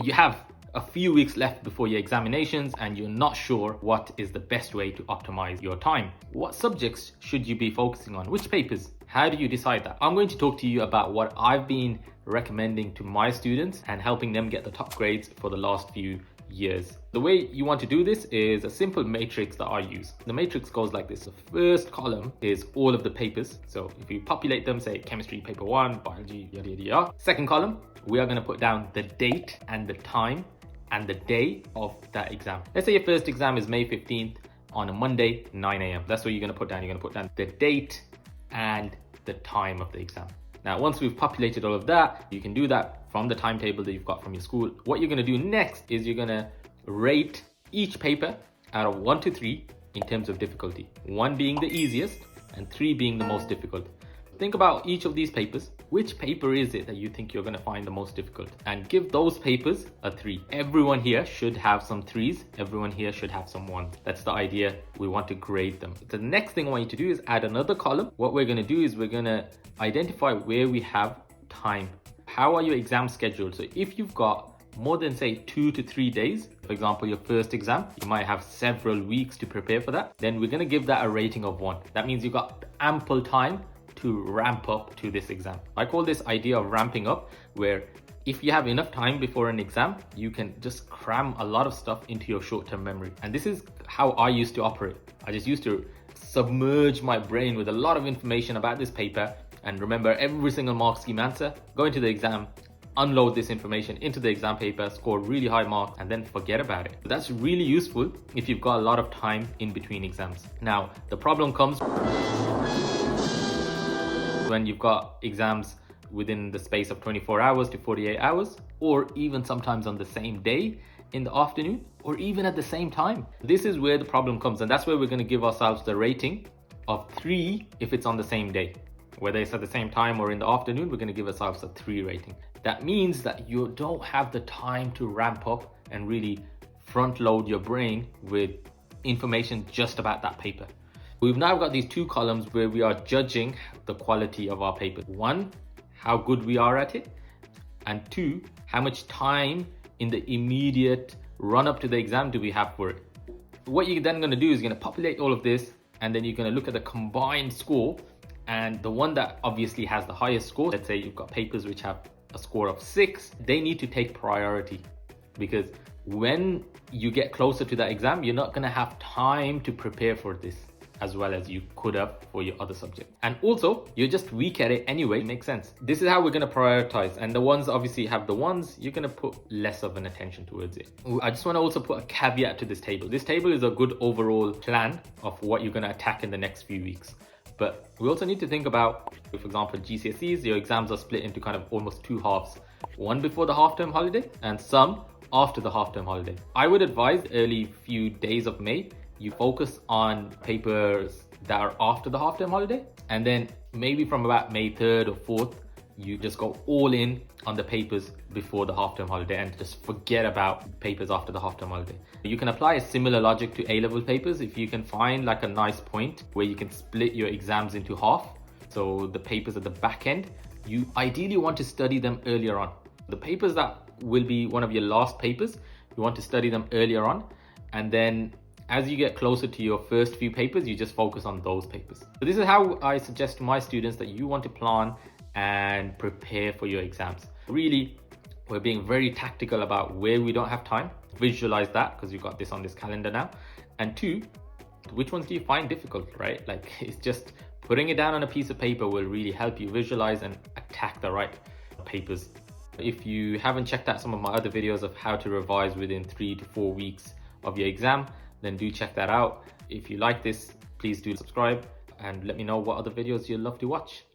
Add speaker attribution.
Speaker 1: You have a few weeks left before your examinations and you're not sure what is the best way to optimize your time. What subjects should you be focusing on? Which papers? How do you decide that? I'm going to talk to you about what I've been recommending to my students and helping them get the top grades for the last few years. The way you want to do this is a simple matrix that I use. The matrix goes like this. The first column is all of the papers. So if you populate them, say chemistry paper 1, biology, yada yada yada. Second column, we are going to put down the date and the time and the day of that exam. Let's say your first exam is May 15th on a Monday, 9 a.m. That's what you're going to put down. You're going to put down the date and the time of the exam. Now, once we've populated all of that, you can do that from the timetable that you've got from your school. What you're going to do next is you're going to rate each paper out of 1 to 3 in terms of difficulty. 1 being the easiest and 3 being the most difficult. Think about each of these papers. Which paper is it that you think you're going to find the most difficult? And give those papers a 3. Everyone here should have some 3s. Everyone here should have some 1s. That's the idea. We want to grade them. The next thing I want you to do is add another column. What we're going to do is we're going to identify where we have time. How are your exams scheduled? So if you've got more than say 2 to 3 days, for example, your first exam, you might have several weeks to prepare for that. Then we're going to give that a rating of 1. That means you've got ample time to ramp up to this exam. I call this idea of ramping up, where if you have enough time before an exam, you can just cram a lot of stuff into your short-term memory. And this is how I used to operate. I just used to submerge my brain with a lot of information about this paper and remember every single mark scheme answer, go into the exam, unload this information into the exam paper, score really high marks, and then forget about it. That's really useful if you've got a lot of time in between exams. Now, the problem comes when you've got exams within the space of 24 hours to 48 hours, or even sometimes on the same day in the afternoon, or even at the same time. This is where the problem comes, and that's where we're going to give ourselves the rating of 3 if it's on the same day. Whether it's at the same time or in the afternoon, we're going to give ourselves a 3 rating. That means that you don't have the time to ramp up and really front load your brain with information just about that paper. We've now got these 2 columns where we are judging the quality of our paper. 1, how good we are at it, and 2, how much time in the immediate run up to the exam do we have for it. What you're then going to do is you're going to populate all of this, and then you're going to look at the combined score, and the one that obviously has the highest score, let's say you've got papers which have a score of 6, they need to take priority, because when you get closer to that exam, you're not going to have time to prepare for this as well as you could have for your other subject. And also, you're just weak at it anyway. It makes sense. This is how we're going to prioritize. And the ones obviously have the ones, you're going to put less of an attention towards it. I just want to also put a caveat to this table. This table is a good overall plan of what you're going to attack in the next few weeks. But we also need to think about, for example, GCSEs, your exams are split into kind of almost 2 halves. One before the half-term holiday and some after the half-term holiday. I would advise the early few days of May, you focus on papers that are after the half-term holiday, and then maybe from about May 3rd or 4th, you just go all in on the papers before the half-term holiday and just forget about papers after the half-term holiday. You can apply a similar logic to A-level papers if you can find like a nice point where you can split your exams into half. So the papers at the back end, you ideally want to study them earlier on. The papers that will be one of your last papers, you want to study them earlier on, and then as you get closer to your first few papers, you just focus on those papers. So this is how I suggest to my students that you want to plan and prepare for your exams. Really, we're being very tactical about where we don't have time. Visualize that because you've got this on this calendar now. And 2, which ones do you find difficult, right? Like, it's just putting it down on a piece of paper will really help you visualize and attack the right papers. If you haven't checked out some of my other videos of how to revise within 3 to 4 weeks of your exam, then do check that out. If you like this, please do subscribe and let me know what other videos you'd love to watch.